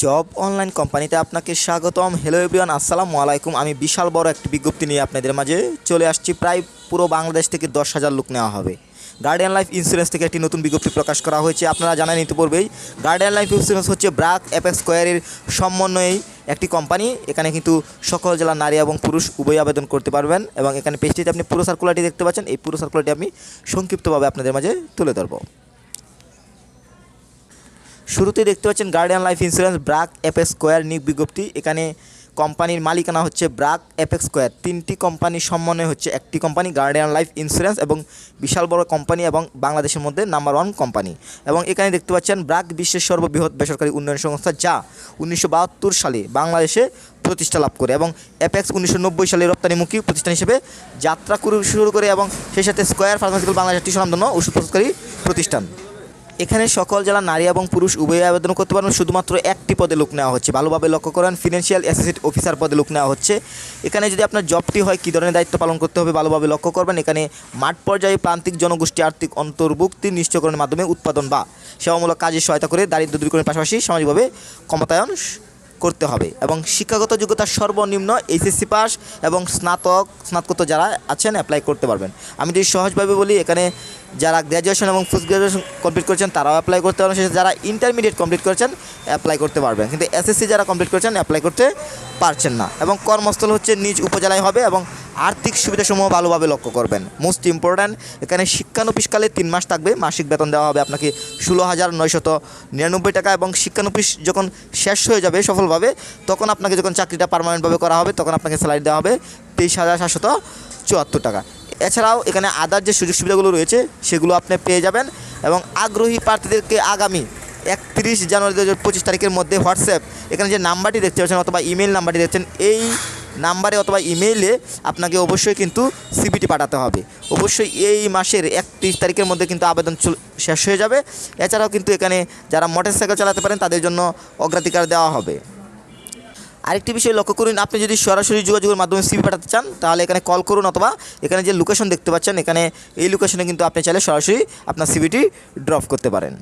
Job online কোম্পানিতে আপনাকে স্বাগতম। হ্যালো এভরিওয়ান, আসসালামু আলাইকুম। আমি বিশাল বড় একটি বিজ্ঞপ্তি নিয়ে আপনাদের মাঝে চলে আসছি। প্রায় পুরো বাংলাদেশ থেকে 10,000 লোক নেওয়া হবে। গার্ডিয়ান লাইফ ইন্স্যুরেন্স থেকে একটি নতুন বিজ্ঞপ্তি প্রকাশ করা হয়েছে। আপনারা জানেন ইতিপূর্বেই গার্ডিয়ান লাইফ ইন্স্যুরেন্স হচ্ছে ব্র্যাক অ্যাপেক্স স্কয়ারের সমন্বয়ে একটি কোম্পানি। এখানে কিন্তু সকল জেলার নারী এবং পুরুষ উভয় আবেদন করতে পারবেন এবং এখানে পেজটিতে আপনি পুরো সার্কুলারটি দেখতে পাচ্ছেন। এই পুরো সার্কুলারটি আমি সংক্ষিপ্তভাবে আপনাদের মাঝে তুলে ধরব। শুরুতেই দেখতে পাচ্ছেন guardian life insurance BRAC apex square নিয়োগ বিজ্ঞপ্তি। এখানে কোম্পানির মালিকানা হচ্ছে ব্র্যাক অ্যাপেক্স স্কয়ার। তিনটি কোম্পানির সমন্বয় হচ্ছে একটি কোম্পানি গার্ডিয়ান লাইফ ইন্স্যুরেন্স এবং বিশাল বড় কোম্পানি এবং বাংলাদেশের মধ্যে নাম্বার 1 কোম্পানি। এবং এখানে দেখতে পাচ্ছেন ব্র্যাক বিশ্বের সর্ববৃহৎ বেসরকারি উন্নয়ন সংস্থা, যা 1972 সালে বাংলাদেশে প্রতিষ্ঠা লাভ করে এবং অ্যাপেক্স 1990 সালে রপ্তানিমুখী প্রতিষ্ঠান হিসেবে যাত্রা শুরু করে এবং সেই সাথে স্কয়ার ফার্মাসিউটিক্যাল বাংলাদেশ একটি স্বনামধন্য ওষুধ প্রস্তুতকারী প্রতিষ্ঠান। এখানে সকল জেলার নারী এবং পুরুষ উভয়ে আবেদন করতে পারবেন। শুধুমাত্র একটি পদে লোক নেওয়া হচ্ছে। ভালোভাবে লক্ষ্য করেন, ফিনান্সিয়াল অ্যাসিস্ট্যান্ট অফিসার পদে লোক নেওয়া হচ্ছে। এখানে যদি আপনার জবটি হয় কী ধরনের দায়িত্ব পালন করতে হবে ভালোভাবে লক্ষ্য করবেন। এখানে মাঠ পর্যায়ে প্রান্তিক জনগোষ্ঠী আর্থিক অন্তর্ভুক্তি নিশ্চয়করণের মাধ্যমে উৎপাদন বা সেবামূলক কাজে সহায়তা করে দারিদ্র্য দূরীকরণের পাশাপাশি সামাজিকভাবে ক্ষমতায়ন করতে হবে। এবং শিক্ষাগত যোগ্যতা সর্বনিম্ন এইচএসসি পাস এবং স্নাতকোত্তর যারা আছেন অ্যাপ্লাই করতে পারবেন। আমি যদি সহজভাবে বলি, এখানে যারা গ্র্যাজুয়েশন এবং পোস্ট গ্র্যাজুয়েশন কমপ্লিট করেছেন তারাও অ্যাপ্লাই করতে পারবেন। সেক্ষেত্রে যারা ইন্টারমিডিয়েট কমপ্লিট করেছেন অ্যাপ্লাই করতে পারবেন, কিন্তু এসএসসি যারা কমপ্লিট করেছেন অ্যাপ্লাই করতে পারছেন না। এবং কর্মস্থল হচ্ছে নিজ উপজেলায় হবে এবং আর্থিক সুবিধাসমূহ ভালোভাবে লক্ষ্য করবেন। মোস্ট ইম্পর্ট্যান্ট, এখানে শিক্ষানবিশকালে 3 মাস থাকবে। মাসিক বেতন দেওয়া হবে আপনাকে 16,999 টাকা এবং শিক্ষানবিশ যখন শেষ হয়ে যাবে সফলভাবে, তখন আপনাকে যখন চাকরিটা পার্মানেন্টভাবে করা হবে তখন আপনাকে স্যালারি দেওয়া হবে 23,774 টাকা। এছাড়াও এখানে আদার যে সুযোগ সুবিধাগুলো রয়েছে সেগুলো আপনি পেয়ে যাবেন। এবং আগ্রহী প্রার্থীদেরকে আগামী 31 জানুয়ারি 2025 তারিখের মধ্যে হোয়াটসঅ্যাপ এখানে যে নাম্বারটি দেখতে পাচ্ছেন অথবা ইমেল নাম্বারটি দেখছেন, এই নাম্বারে অথবা ইমেইলে আপনাকে অবশ্যই কিন্তু সিভিটি পাঠাতে হবে। অবশ্যই এই মাসের 31 তারিখের মধ্যে কিন্তু আবেদন শেষ হয়ে যাবে। এছাড়াও কিন্তু এখানে যারা মোটরসাইকেল চালাতে পারেন তাদের জন্য অগ্রাধিকার দেওয়া হবে। আরেকটি বিষয় লক্ষ্য করুন, আপনি যদি সরাসরি যোগাযোগের মাধ্যমে সিভি পাঠাতে চান তাহলে এখানে কল করুন, অথবা এখানে যে লোকেশন দেখতে পাচ্ছেন এখানে এই লোকেশনে কিন্তু আপনি চাইলে সরাসরি আপনার সিভিটি ড্রপ করতে পারেন।